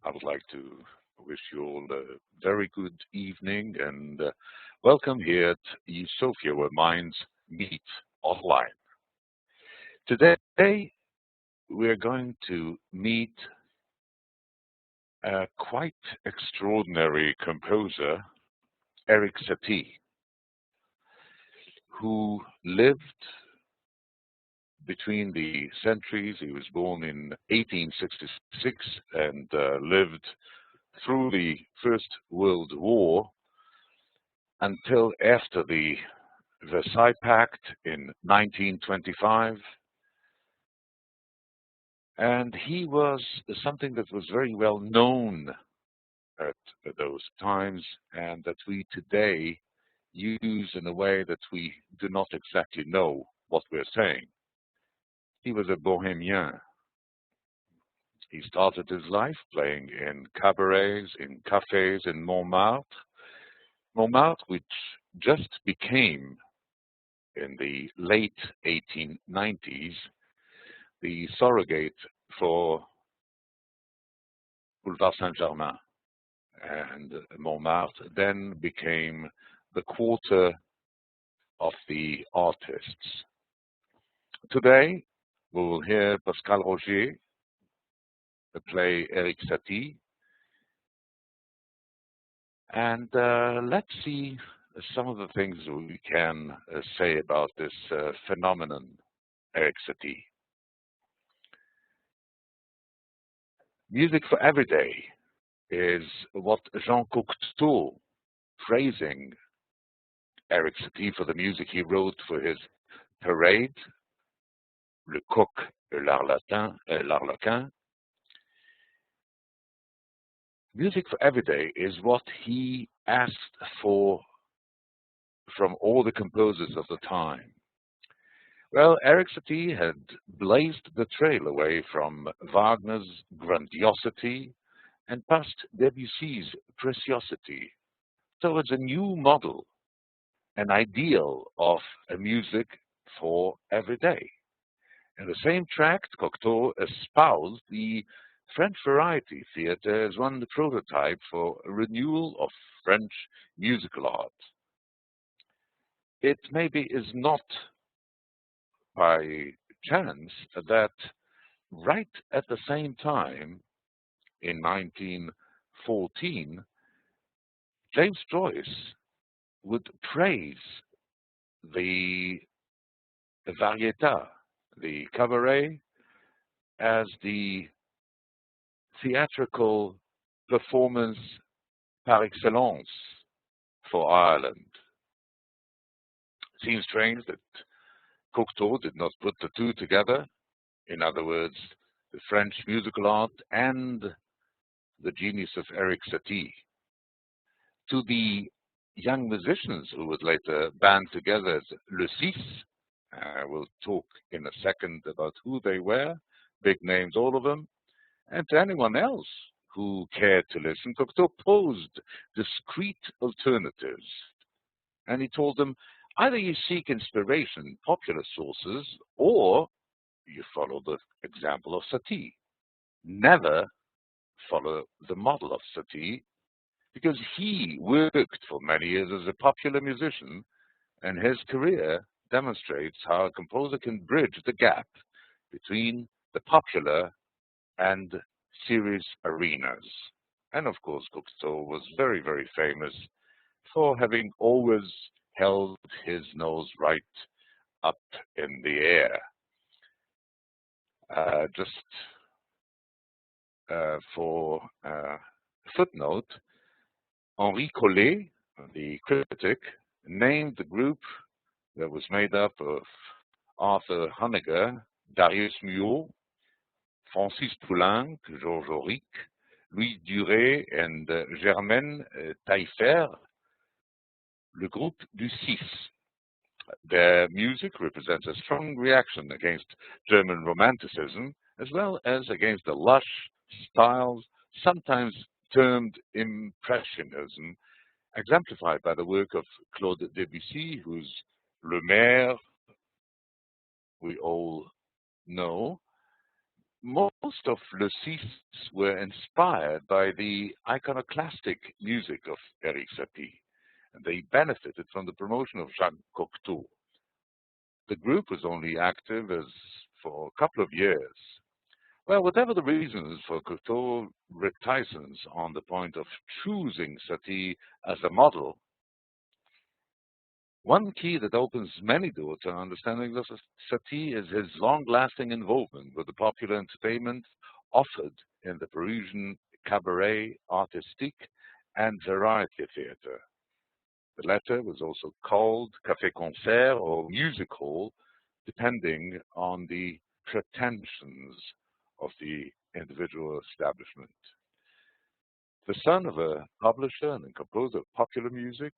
I would like to wish you all a very good evening and welcome here at Sophia, where minds meet offline. Today, we're going to meet a quite extraordinary composer, Erik Satie, who lived between the centuries. He was born in 1866 and lived through the First World War until after the Versailles Pact in 1925. And he was something that was very well known at those times and that we today use in a way that we do not exactly know what we're saying. He was a bohemian. He started his life playing in cabarets, in cafes in Montmartre, which just became, in the late 1890s, the surrogate for Boulevard Saint-Germain. And Montmartre then became the quarter of the artists. Today, we will hear Pascal Roger play Erik Satie, and let's see some of the things we can say about this phenomenon, Erik Satie. Music for every day is what Jean Cocteau, praising Erik Satie for the music he wrote for his parade, Le Coq et l'Arlequin. Music for every day is what he asked for from all the composers of the time. Well, Erik Satie had blazed the trail away from Wagner's grandiosity and past Debussy's preciosity towards a new model, an ideal of a music for every day. In the same tract, Cocteau espoused the French variety theatre as one prototype for a renewal of French musical art. It maybe is not by chance that right at the same time, in 1914, James Joyce would praise the varietà, the cabaret, as the theatrical performance par excellence for Ireland. Seems strange that Cocteau did not put the two together. In other words, the French musical art and the genius of Erik Satie. To the young musicians who would later band together as Le Six, we'll talk in a second about who they were, big names, all of them, and to anyone else who cared to listen, Cocteau posed discrete alternatives. And he told them, either you seek inspiration in popular sources, or you follow the example of Satie. Never follow the model of Satie, because he worked for many years as a popular musician, and his career demonstrates how a composer can bridge the gap between the popular and serious arenas. And of course, Cocteau was very, very famous for having always held his nose right up in the air. Just for footnote, Henri Collet, the critic, named the group that was made up of Arthur Honegger, Darius Milhaud, Francis Poulenc, Georges Auric, Louis Duret, and Germaine Taillefer, le groupe du Six. Their music represents a strong reaction against German Romanticism, as well as against the lush styles, sometimes termed Impressionism, exemplified by the work of Claude Debussy, whose Le Maire we all know, Most of Le Six were inspired by the iconoclastic music of Erik Satie, and they benefited from the promotion of Jacques Cocteau. The group was only active as for a couple of years. Well, whatever the reasons for Cocteau's reticence on the point of choosing Satie as a model, one key that opens many doors to understanding of Satie is his long-lasting involvement with the popular entertainment offered in the Parisian cabaret artistique and variety theater. The latter was also called café-concert or music hall, depending on the pretensions of the individual establishment. The son of a publisher and a composer of popular music,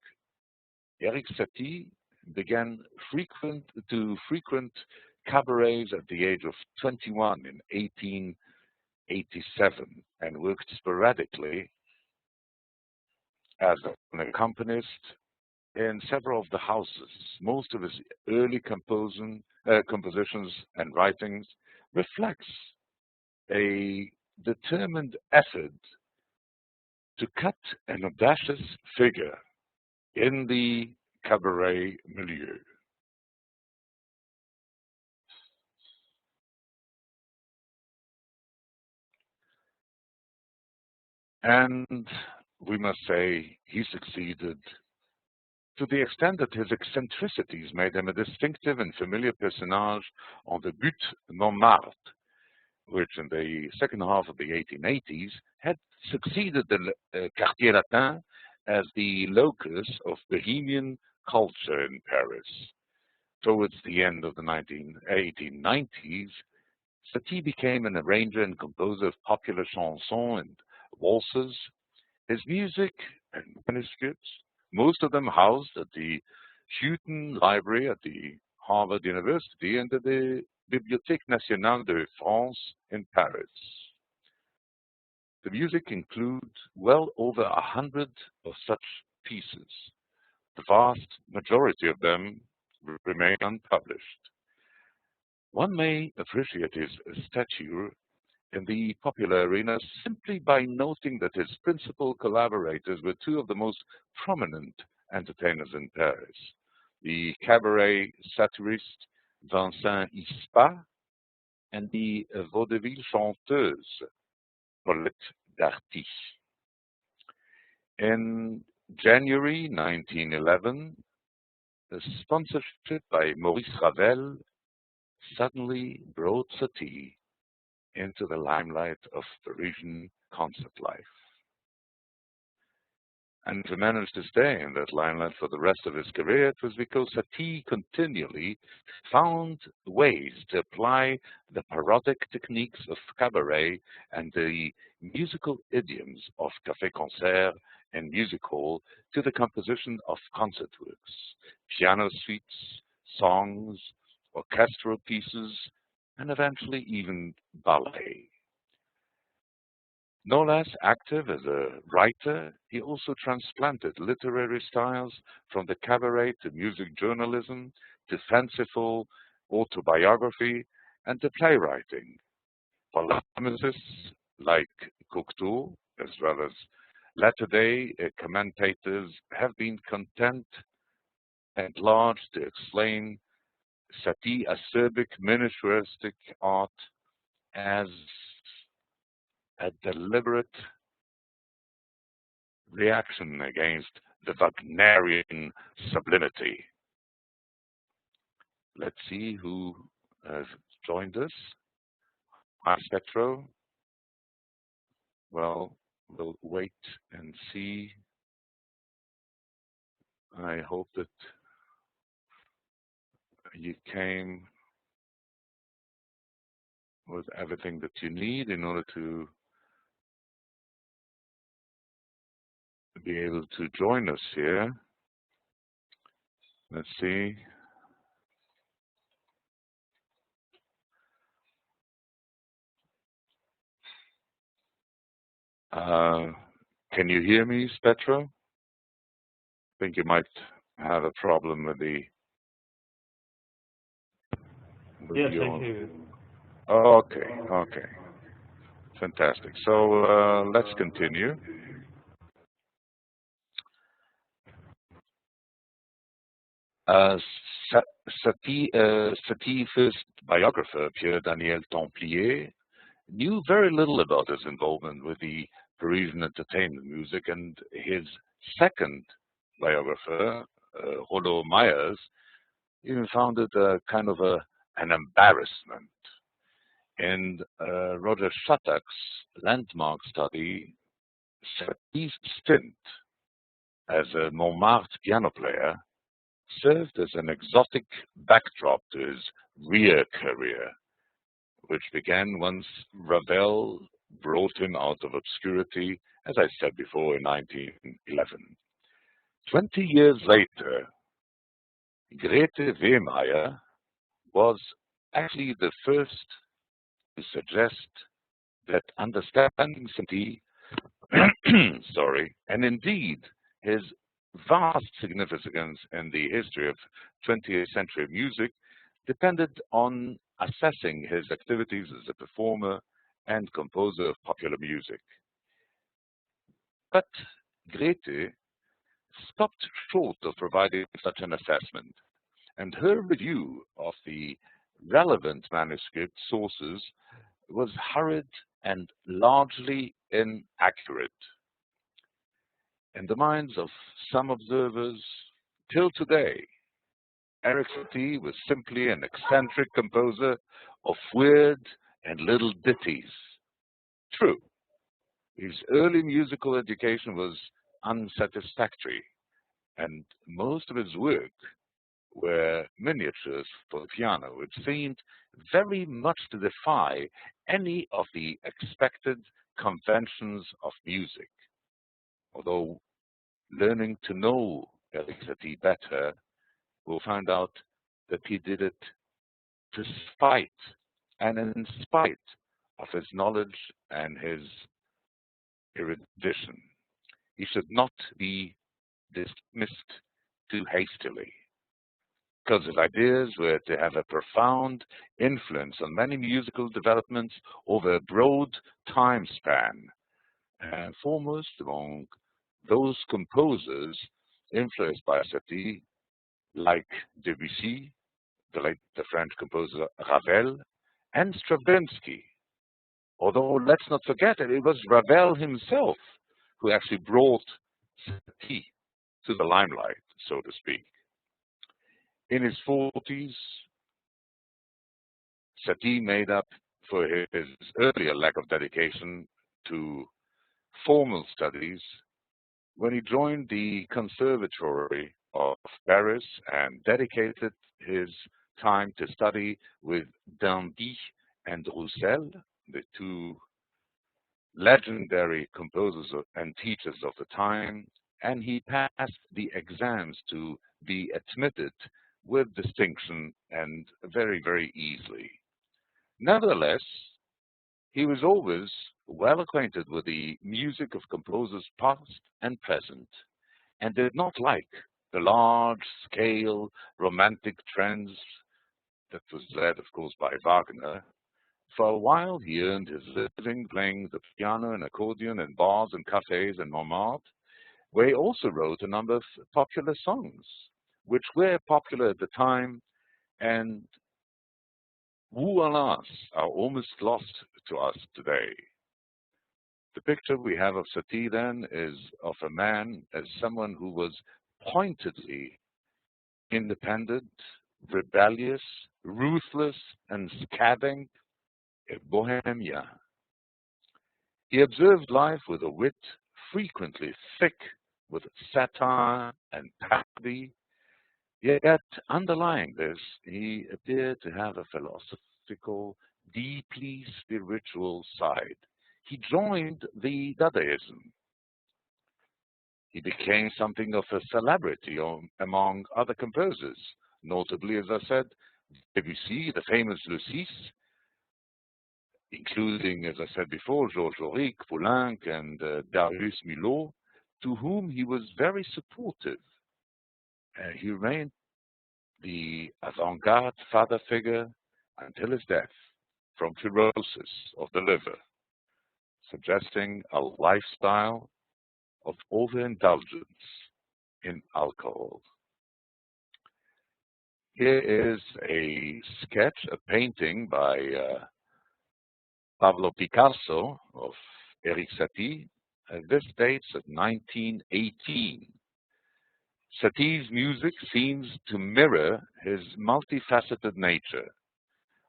Erik Satie began to frequent cabarets at the age of 21 in 1887 and worked sporadically as an accompanist in several of the houses. Most of his early compositions and writings reflects a determined effort to cut an audacious figure in the cabaret milieu. And we must say he succeeded to the extent that his eccentricities made him a distinctive and familiar personage on the Butte Montmartre, which in the second half of the 1880s had succeeded the Quartier Latin as the locus of Bohemian culture in Paris. Towards the end of the 1890s, Satie became an arranger and composer of popular chansons and waltzes. His music and manuscripts, most of them housed at the Houghton Library at the Harvard University and at the Bibliothèque Nationale de France in Paris. The music includes well over 100 of such pieces. The vast majority of them remain unpublished. One may appreciate his stature in the popular arena simply by noting that his principal collaborators were two of the most prominent entertainers in Paris, the cabaret satirist Vincent Ispa and the vaudeville chanteuse Paulette Darty. In January 1911, a sponsorship by Maurice Ravel suddenly brought Satie into the limelight of Parisian concert life. And to manage to stay in that limelight for the rest of his career, it was because Satie continually found ways to apply the parodic techniques of cabaret and the musical idioms of café-concert and music hall to the composition of concert works, piano suites, songs, orchestral pieces, and eventually even ballet. No less active as a writer, he also transplanted literary styles from the cabaret to music journalism, to fanciful autobiography, and to playwriting. Polemicists like Cocteau, as well as latter-day commentators, have been content at large to explain Satie acerbic miniaturistic art as a deliberate reaction against the Wagnerian sublimity. Let's see who has joined us. Hi, Spectro. Well, we'll wait and see. I hope that you came with everything that you need in order to be able to join us here. Let's see. Can you hear me, Spectro? I think you might have a problem with the. Yes, I hear you. Okay, okay. Fantastic. So let's continue. Uh, Satie's first biographer, Pierre-Daniel Templier, knew very little about his involvement with the Parisian entertainment music, and his second biographer, Rollo Myers, even found it kind of an embarrassment. In Roger Shattuck's landmark study, Satie's stint as a Montmartre piano player served as an exotic backdrop to his real career, which began once Ravel brought him out of obscurity, as I said before, in 1911. 20 years later, Grete Wehmeyer was actually the first to suggest that understanding Satie, sorry, and indeed his vast significance in the history of 20th century music depended on assessing his activities as a performer and composer of popular music. But Grete stopped short of providing such an assessment, and her review of the relevant manuscript sources was hurried and largely inaccurate. In the minds of some observers, till today, Erik Satie was simply an eccentric composer of weird and little ditties. True, his early musical education was unsatisfactory, and most of his work were miniatures for the piano, which seemed very much to defy any of the expected conventions of music. Although learning to know Erik Satie better, we'll find out that he did it despite and in spite of his knowledge and his erudition. He should not be dismissed too hastily, because his ideas were to have a profound influence on many musical developments over a broad time span, and foremost among those composers influenced by Satie, like Debussy, the French composer Ravel, and Stravinsky. Although let's not forget that it was Ravel himself who actually brought Satie to the limelight, so to speak. In his 40s, Satie made up for his earlier lack of dedication to formal studies when he joined the Conservatory of Paris and dedicated his time to study with Dandy and Roussel, the two legendary composers and teachers of the time, and he passed the exams to be admitted with distinction and very, very easily. Nevertheless, he was always well acquainted with the music of composers past and present, and did not like the large-scale romantic trends that was led, of course, by Wagner. For a while, he earned his living playing the piano and accordion in bars and cafes in Montmartre, where he also wrote a number of popular songs, which were popular at the time and who, alas, are almost lost to us today. The picture we have of Satie then is of a man as someone who was pointedly independent, rebellious, ruthless, and scathing, a bohemia. He observed life with a wit frequently thick with satire and parody, yet underlying this, he appeared to have a philosophical, deeply spiritual side. He joined the Dadaism. He became something of a celebrity among other composers, notably, as I said, Debussy, the famous Lucis, including, as I said before, Georges Auric, Poulenc, and Darius Milhaud, to whom he was very supportive. He remained the avant-garde father figure until his death from cirrhosis of the liver. suggesting a lifestyle of overindulgence in alcohol. Here is a sketch, a painting by Pablo Picasso of Erik Satie. This dates of 1918. Satie's music seems to mirror his multifaceted nature.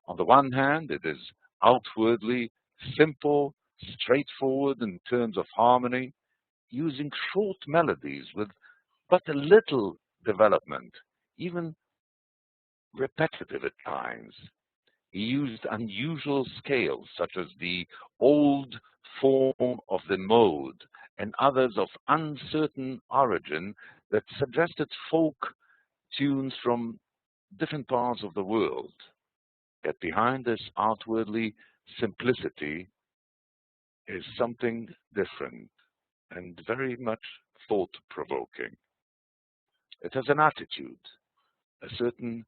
On the one hand, it is outwardly simple, straightforward in terms of harmony, using short melodies with but a little development, even repetitive at times. He used unusual scales, such as the old form of the mode and others of uncertain origin that suggested folk tunes from different parts of the world. Yet behind this outwardly simplicity is something different and very much thought-provoking. It has an attitude, a certain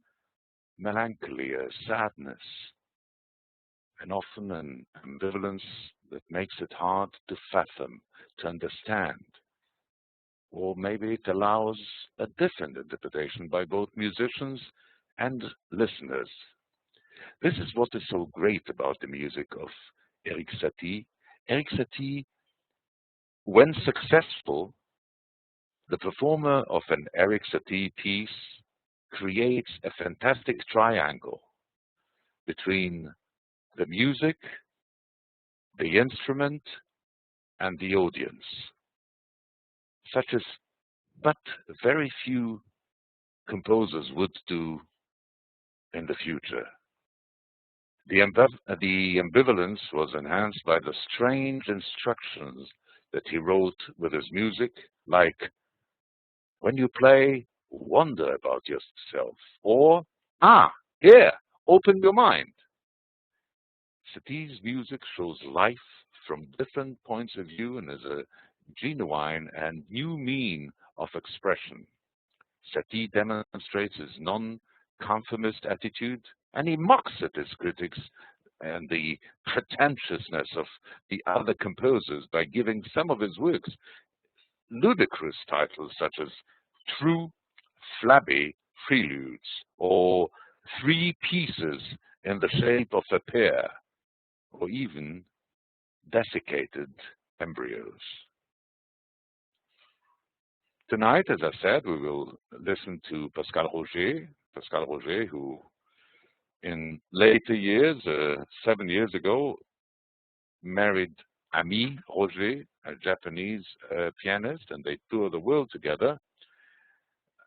melancholy, a sadness, and often an ambivalence that makes it hard to fathom, to understand. Or maybe it allows a different interpretation by both musicians and listeners. This is what is so great about the music of Erik Satie. Erik Satie, when successful, the performer of an Erik Satie piece creates a fantastic triangle between the music, the instrument, and the audience, such as but very few composers would do in the future. The ambivalence was enhanced by the strange instructions that he wrote with his music, like, when you play, wonder about yourself, or, here, open your mind. Satie's music shows life from different points of view and is a genuine and new mean of expression. Satie demonstrates his non-conformist attitude, and he mocks at his critics and the pretentiousness of the other composers by giving some of his works ludicrous titles such as True Flabby Preludes or Three Pieces in the Shape of a Pear, or even Desiccated Embryos. Tonight, as I said, we will listen to Pascal Roger, who in later years, 7 years ago, married Ami Roger, a Japanese pianist, and they tour the world together.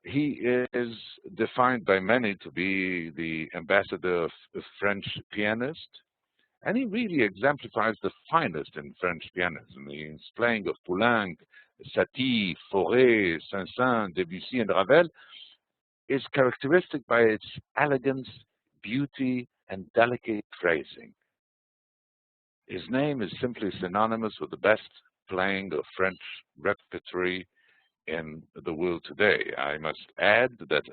He is defined by many to be the ambassador of the French pianist, and he really exemplifies the finest in French pianism. His playing of Poulenc, Satie, Fauré, Saint-Saëns, Debussy, and Ravel is characteristic by its elegance, beauty, and delicate phrasing. His name is simply synonymous with the best playing of French repertory in the world today. I must add that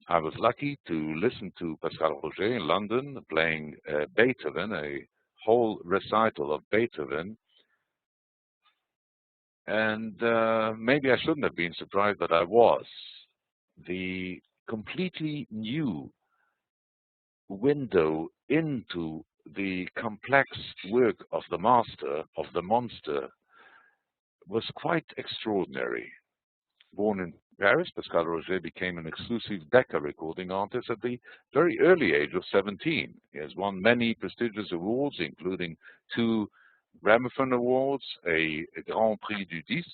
I was lucky to listen to Pascal Roger in London playing Beethoven, a whole recital of Beethoven. And maybe I shouldn't have been surprised, but I was. The completely new window into the complex work of the master, of the monster, was quite extraordinary. Born in Paris, Pascal Roger became an exclusive Decca recording artist at the very early age of 17. He has won many prestigious awards, including 2 Gramophone Awards, a Grand Prix du Disque,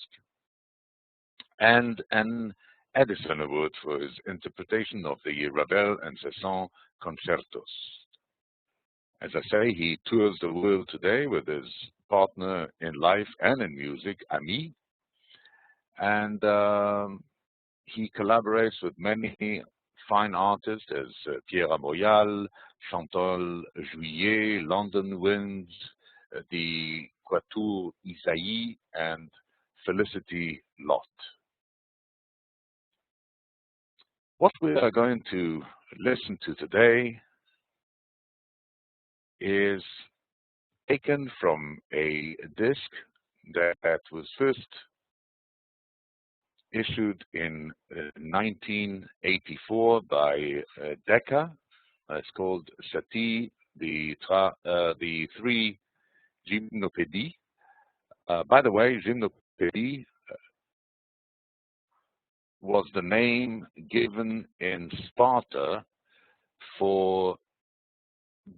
and an Edison Award for his interpretation of the Ravel and Saint-Saëns concertos. As I say, he tours the world today with his partner in life and in music, Ami, and he collaborates with many fine artists as Pierre Amoyal, Chantal Juillet, London Winds, the Quatuor Isaïe, and Felicity Lott. What we are going to listen to today is taken from a disc that was first issued in 1984 by Decca. It's called Satie, the Three Gymnopédies. By the way, Gymnopédie was the name given in Sparta for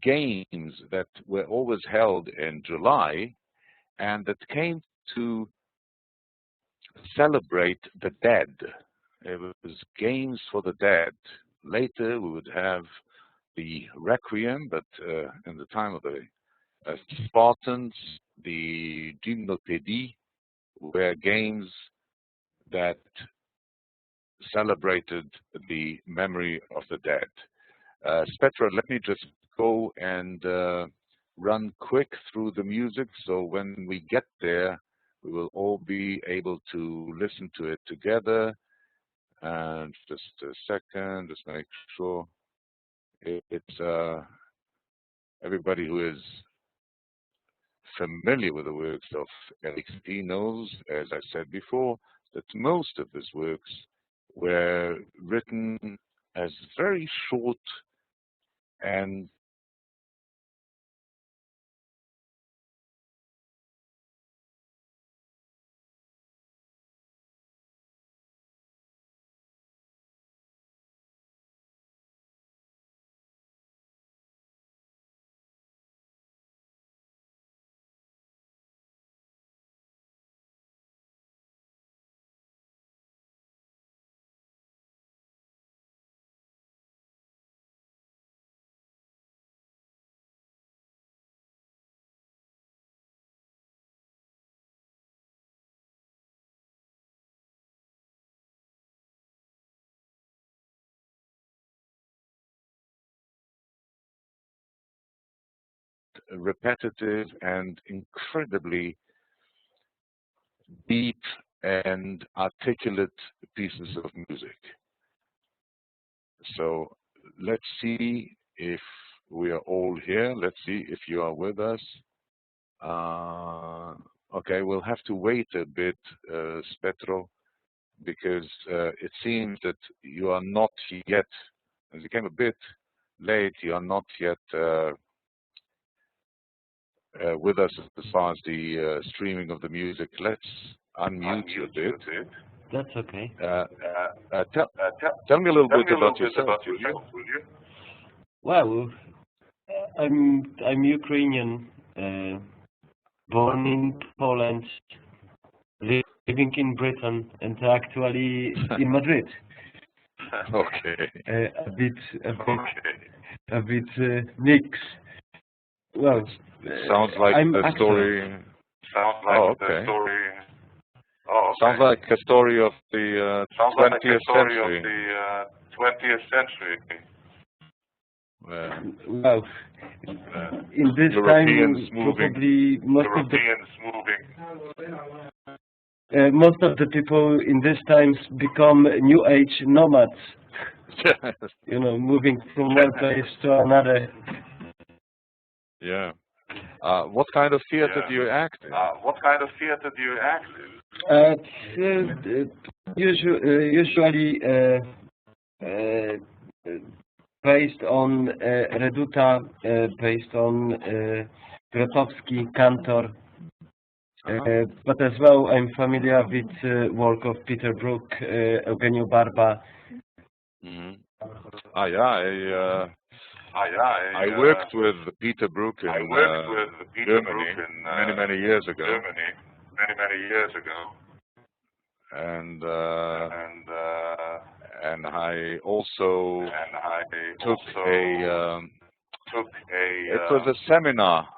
games that were always held in July and that came to celebrate the dead. It was games for the dead. Later we would have the Requiem, but in the time of the Spartans, the Gymnopédie were games that celebrated the memory of the dead. Spetra, let me just go and run quick through the music, so when we get there, we will all be able to listen to it together. And just a second, just make sure it's everybody who is familiar with the works of Erik Satie knows, as I said before, that most of his works were written as very short and repetitive and incredibly deep and articulate pieces of music. So let's see if we are all here. Let's see if you are with us. Okay, we'll have to wait a bit, Spetro, because it seems that you are not yet, as you came a bit late, you are not yet with us as far as the streaming of the music. Let's unmute you a bit. That's okay. Tell me a little bit about yourself, will you? Well, I'm Ukrainian, born in Poland, living in Britain, and actually in Madrid. Okay. A bit mixed. Well, sounds like the story. Sounds like the story. Oh, okay. Sounds like a story of the 20th century. 20th century. Well, in this Europeans time, moving. probably most of the people in this times become New Age nomads. You know, moving from one place to another. Yeah. What kind of theater do you act in? Usually based on Reduta, based on Grotowski, Cantor, but as well I'm familiar with work of Peter Brook, Eugenio Barba. Mm-hmm. I worked with Peter Brook in Germany many years ago. And I also took a it was a seminar.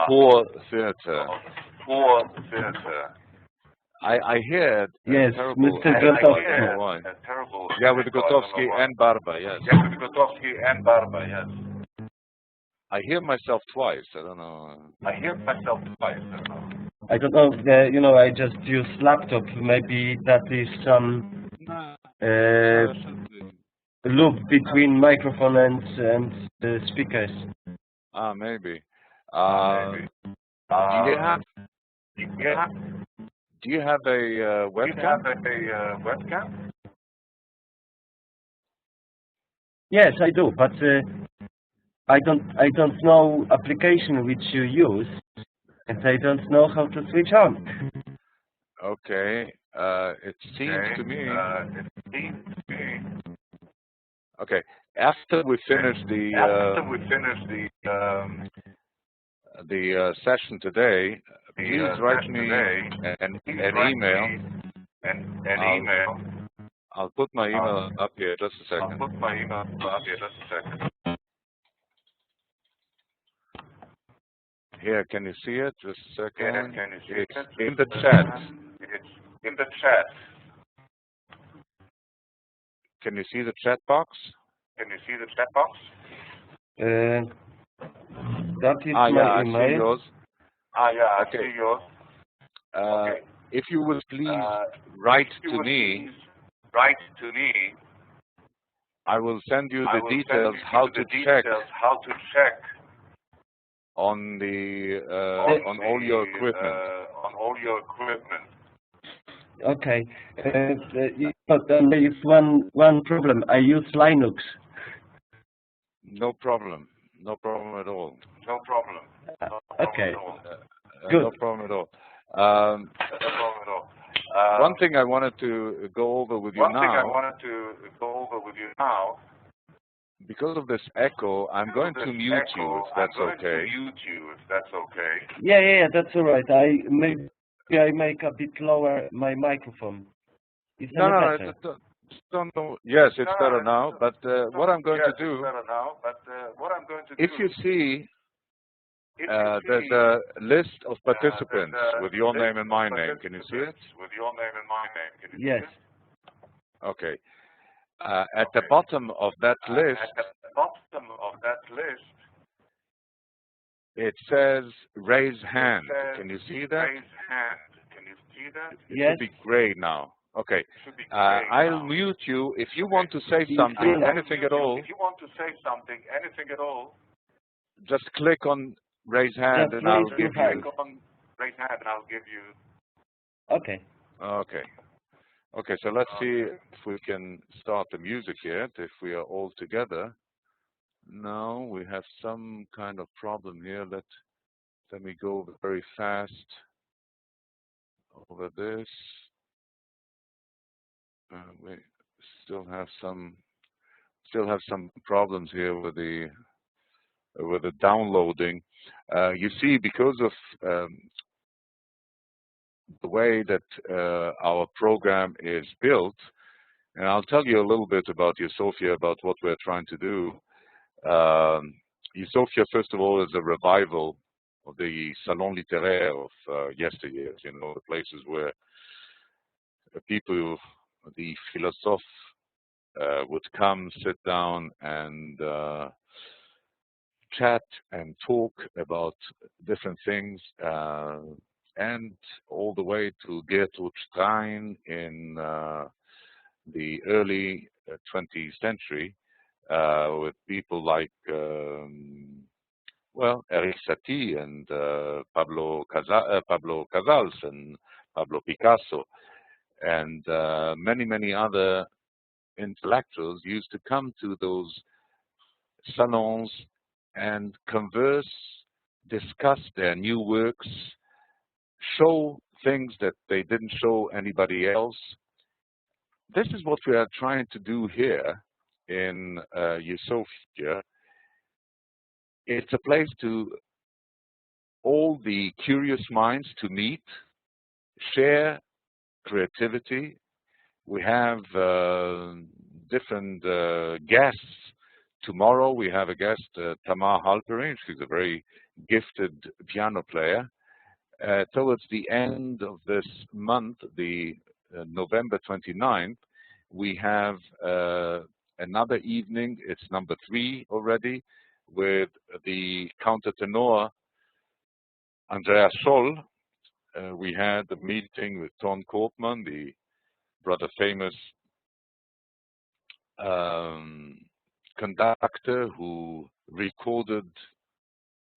For theater. I hear yes, Mr. Grotowski. Yeah, with Grotowski and Barba, yes. I hear myself twice. I don't know. I don't know. You know, I just use laptop. Maybe that is some loop between microphone and speakers. Maybe. Um, do you have do you have a webcam? Yes, I do, but I don't know application which you use, and I don't know how to switch on. Okay. It seems to me. Okay. After we finish the session today, please write me an email. I'll put my email up here. Just a second. Here, can you see it? Just a second. It's in the chat. Can you see the chat box? That is yeah, my I see email. yours. Okay. If you would please write to me, I will send you the details how to check on the on all your equipment. Okay. But there is one problem. I use Linux. No problem. No problem at all. Okay. No Good. problem at all. One thing I wanted to go over with you now, because of this echo, I'm going to mute you if that's okay. Yeah, that's all right. I make a bit lower my microphone. Is that better? Don't. Yes, it's better now. But what I'm going to do, if you see, there's a list of participants with your name and my name. Can you see it? Yes. Okay. At the bottom of that list, it says raise hand. Can you see that? It should be gray now. Okay. I'll mute you. If you want to say something, anything at all, just click on raise hand and I'll give you. Okay. Okay. Okay, so let's see if we can start the music yet, if we are all together. No, we have some kind of problem here. Let me go very fast over this. We still have some problems here with the downloading. You see, because of the way that our program is built, and I'll tell you a little bit about Eusofia, about what we're trying to do. Eusofia, first of all, is a revival of the salon littéraire of yesteryears, you know, the places where the people, the philosophes, would come, sit down, and chat and talk about different things, and all the way to Gertrude Stein in the early 20th century, with people like, well, Erik Satie and Pablo Casals and Pablo Picasso, and many other intellectuals used to come to those salons and converse, discuss their new works, show things that they didn't show anybody else. This is what we are trying to do here in Eusofia. It's a place to all the curious minds to meet, share creativity. We have different guests. Tomorrow we have a guest, Tamar Halperin. She's a very gifted piano player. Towards the end of this month, the November 29th, we have another evening. It's number 3 already, with the countertenor Andrea Scholl. We had a meeting with Ton Koopman, the rather famous conductor who recorded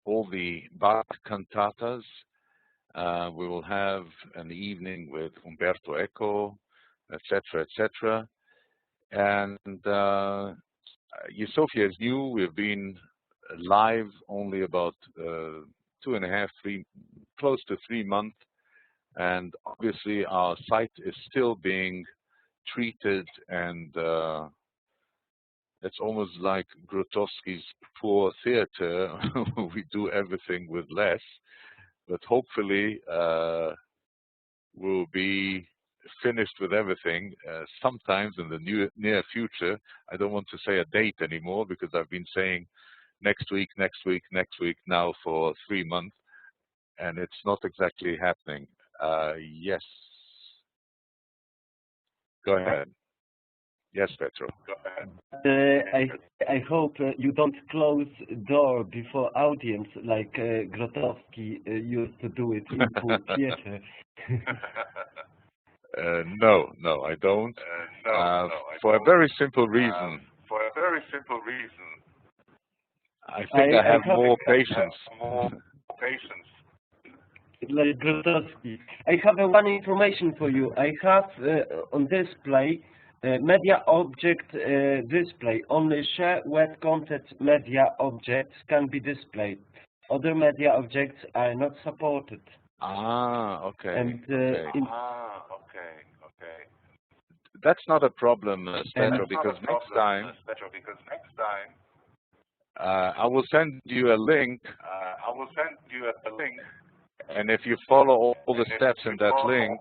all the Bach cantatas. We will have an evening with Umberto Eco, etc., etc. And Sofia is new. We've been live only about 2.5, 3, close to 3 months. And obviously our site is still being treated, and it's almost like Grotowski's poor theater. We do everything with less, but hopefully we'll be finished with everything sometimes in the near future. I don't want to say a date anymore because I've been saying next week, next week, next week now for 3 months, and it's not exactly happening. Yes. Go ahead. Yes, Petro. Go ahead. I hope you don't close door before audience like Grotowski used to do it in poor theater. No, I don't. For a very simple reason. I think I have more patience. Like Grotowski. I have one information for you. I have on display media object display. Only share web content media objects can be displayed. Other media objects are not supported. Okay. And okay. That's not a problem, Petro, because next time I will send you a link. And if you follow all the steps in that link,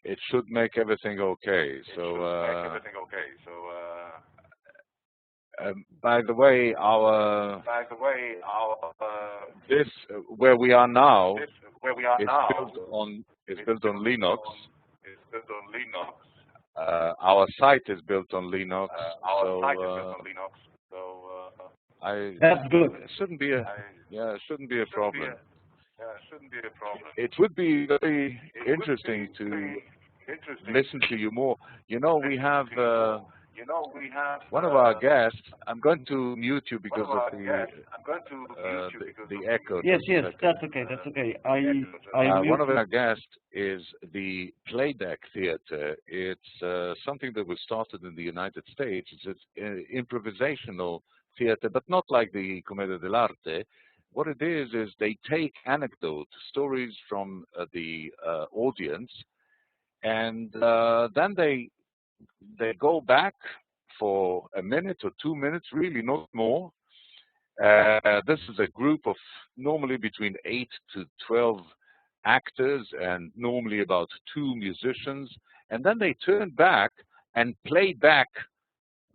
it should make everything okay. So, by the way, this where we are now is built on Linux. Our site is built on Linux. That's good. It shouldn't be a problem. It would be very interesting to listen to you more. We have one of our guests. I'm going to mute you because of the echo. Yes, that's okay. That's okay. One of our guests is the Playdeck Theater. It's something that was started in the United States. It's an improvisational theater, but not like the Commedia dell'arte. What it is they take anecdotes, stories from the audience, and then they go back for a minute or 2 minutes, really not more. This is a group of normally between 8 to 12 actors and normally about 2 musicians, and then they turn back and play back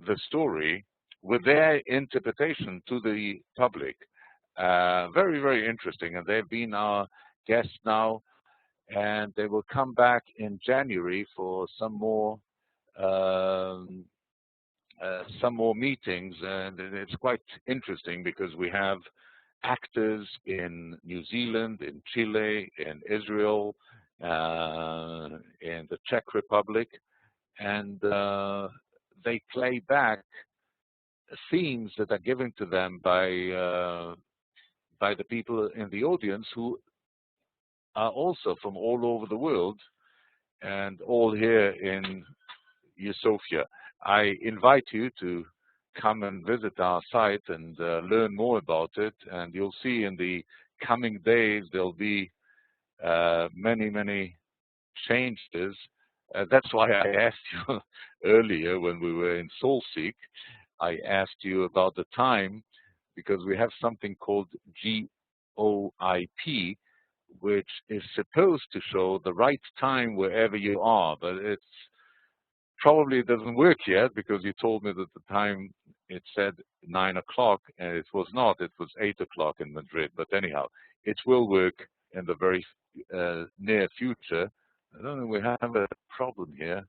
the story with their interpretation to the public. Very, very interesting, and they've been our guests now, and they will come back in January for some more meetings, and it's quite interesting because we have actors in New Zealand, in Chile, in Israel, in the Czech Republic, and they play back themes that are given to them by the people in the audience who are also from all over the world and all here in Sofia. I invite you to come and visit our site and learn more about it, and you'll see in the coming days there'll be many, many changes. That's why I asked you earlier when we were in Soulseek, I asked you about the time, because we have something called GOIP, which is supposed to show the right time wherever you are, but it's probably doesn't work yet because you told me that the time it said 9 o'clock and it was not. It was 8 o'clock in Madrid. But anyhow, it will work in the very near future. I don't know. We have a problem here.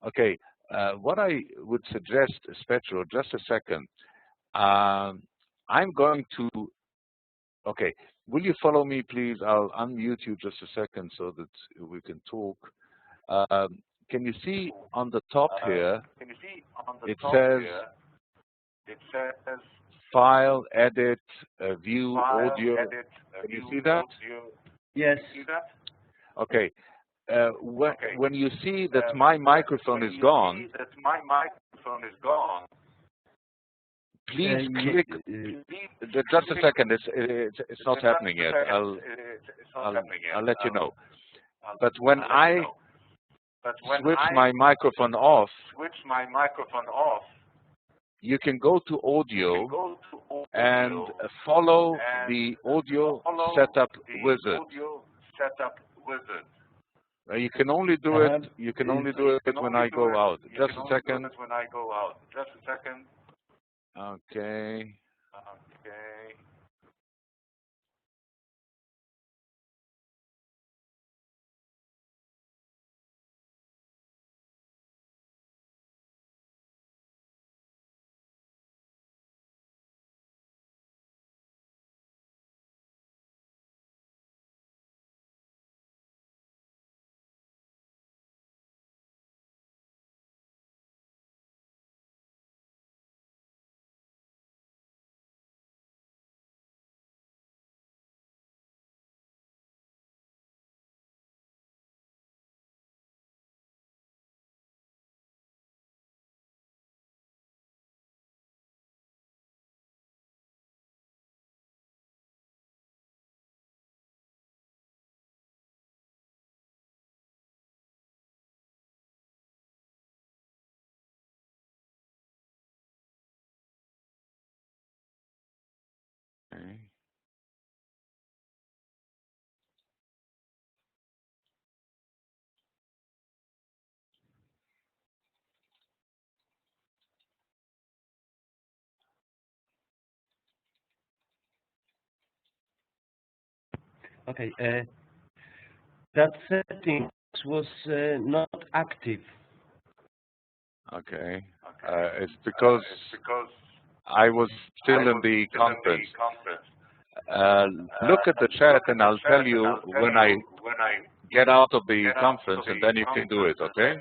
Okay. What I would suggest, Petro, just a second. I'm going to. Okay. Will you follow me, please? I'll unmute you just a second so that we can talk. Can you see on the top here? It says It says File, Edit, View, Audio. Can you see that? Yes. Okay. When you see that my microphone is gone, please click. Just a second. It's not happening yet. I'll let you know. But when I switch my microphone off, you can go to audio and follow the audio setup wizard. You can only do it. You can only do it when I go out. Just a second. Okay. Okay. That setting was not active. Okay. It's because I was still in the conference. Look at the chat and I'll tell you when I get out of the conference, and then you can do it, okay?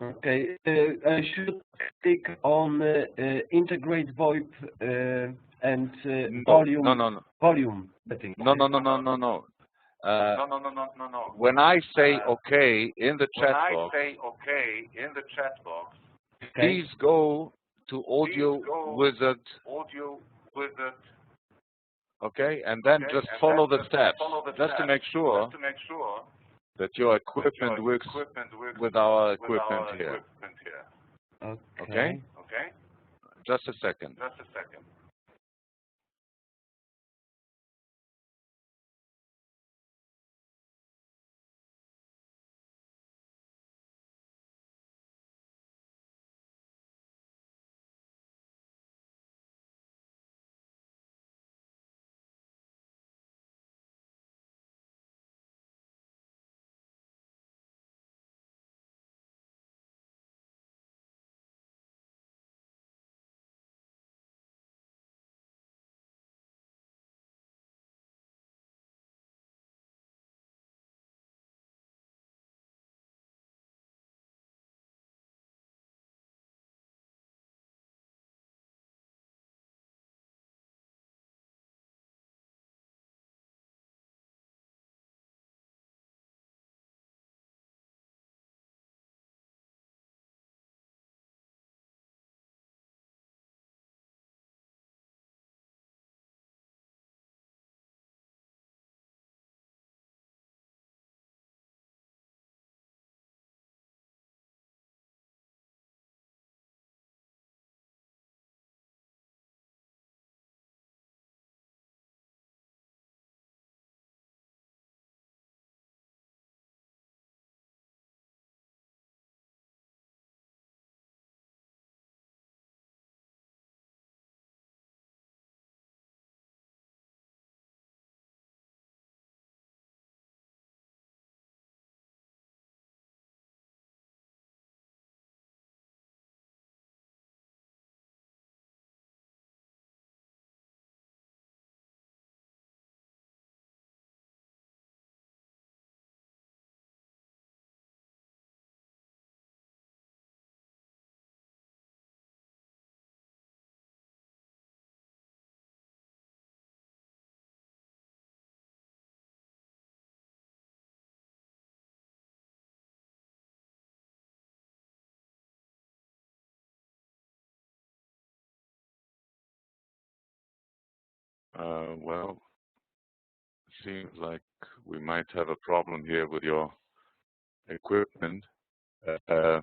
Okay. I should click on integrate VoIP and volume. No. Volume setting. No. When I say okay in the chat box, please go to Audio Wizard, okay, and then just follow the steps, just to make sure that your equipment works with our equipment here. Okay? Just a second. Well, seems like we might have a problem here with your equipment. Uh,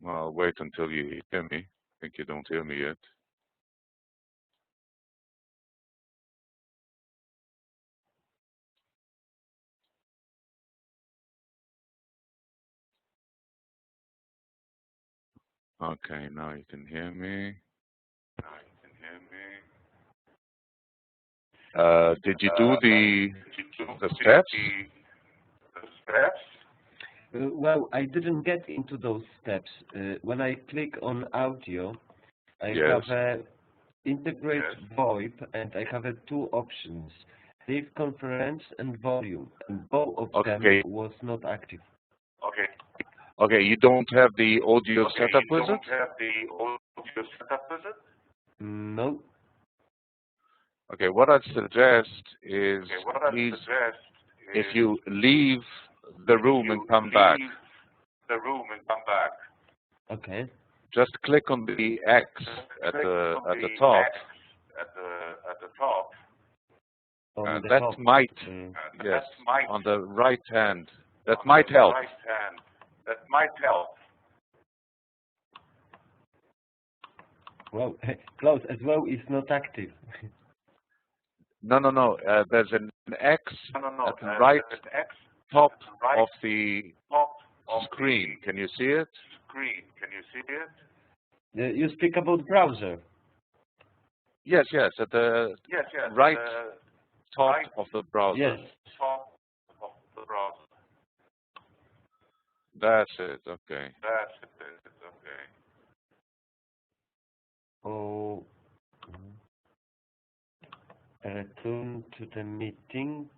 well, I'll wait until you hear me. I think you don't hear me yet. Okay, now you can hear me. Now you can hear me. Did you do the steps? The steps? Well, I didn't get into those steps. When I click on audio, I Yes. have integrate VoIP, and I have two options: save conference and volume, and both of them was not active. Okay. Okay, you don't have the audio setup with it? No. Okay, what I'd suggest is please, if you leave the room and come back, Okay. just click on the X at the top. On the That top. might, yes, on the right hand. That might help. Well, close as well is not active. No, no, no. There's an X at the right top of the screen. Can you see it? You speak about browser. Yes, yes, at the right top of the browser. Yes. That's it. Okay. Oh. Return to the meeting.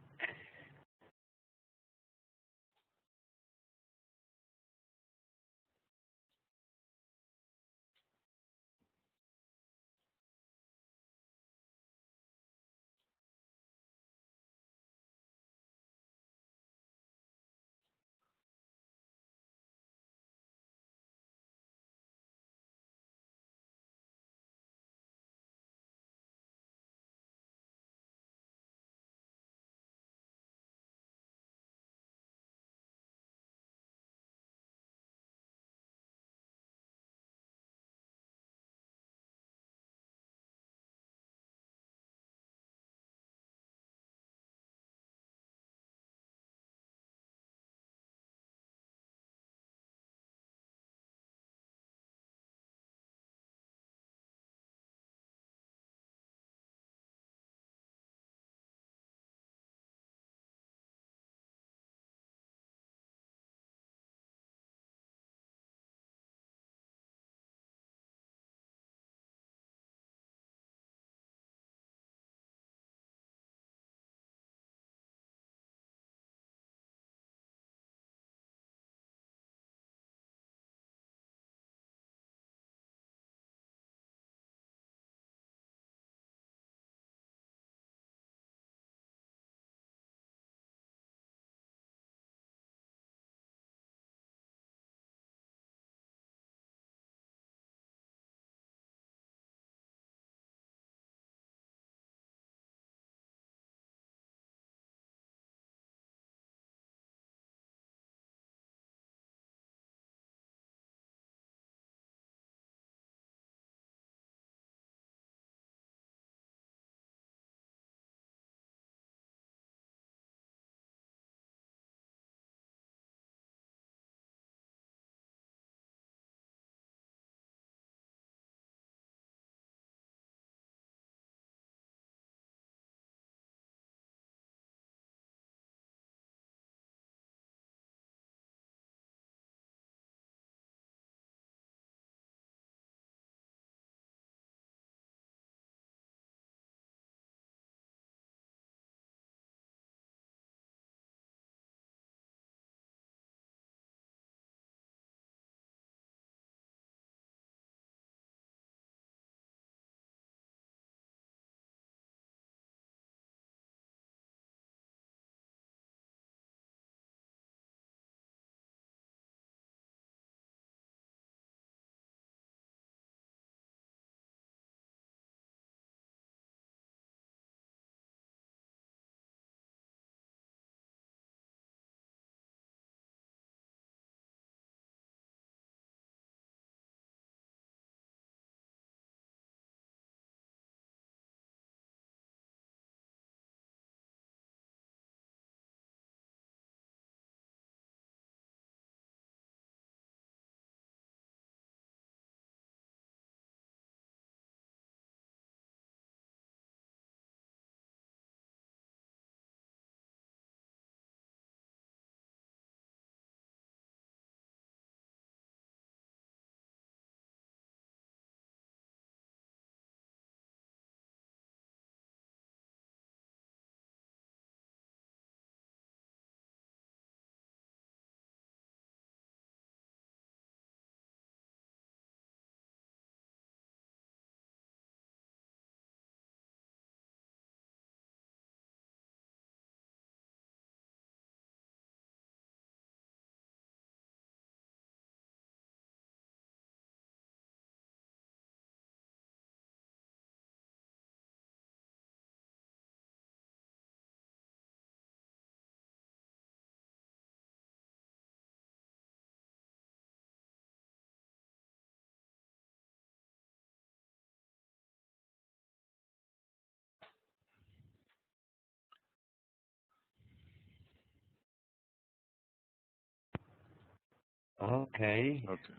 Okay. Okay.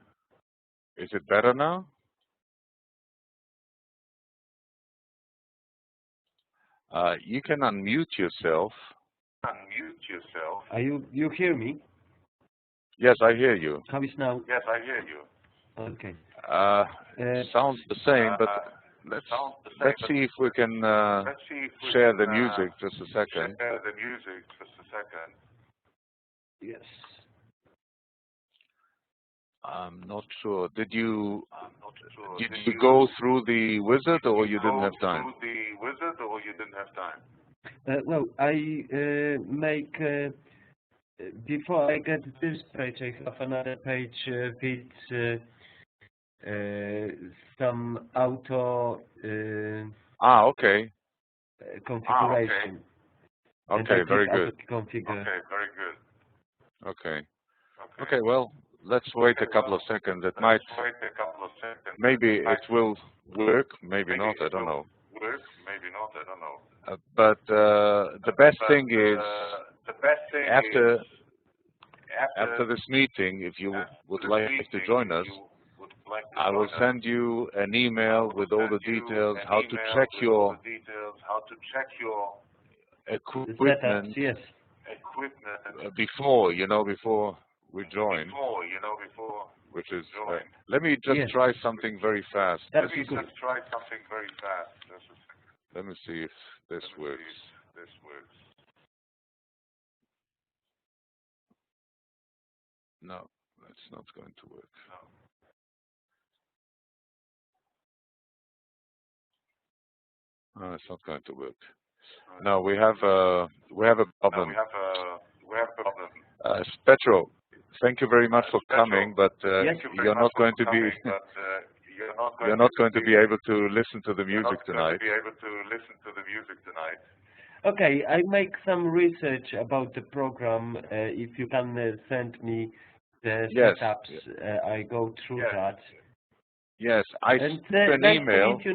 Is it better now? You can unmute yourself. Unmute yourself. Are you hear me? Yes, I hear you. How is now? Yes, I hear you. Okay. Sounds the same, but let's see if we can share the music. Just a second. Share the music. Just a second. Yes. I'm not sure. Did you go through the wizard, or you didn't have time? Well, I make before I get this page, I have another page with some auto Okay. configuration. Okay, very good. Configure. Okay. Okay, well, let's wait a couple of seconds. It might, maybe it will work, maybe not, I don't know. But the best thing is, after this meeting, if you would like to join us, I will send you an email with all the details, how to check your equipment Yes. before we join. Which is, let me just try something very fast. That's good. Let me see if this works. No, that's not going to work. No, it's not going to work. No, we have a problem. Petro, thank you very much for coming, but you're not going to be able to listen to the music tonight. Okay, I make some research about the program. If you can send me the setups, I go through that. Yes, I And sent an nice to email. meet you.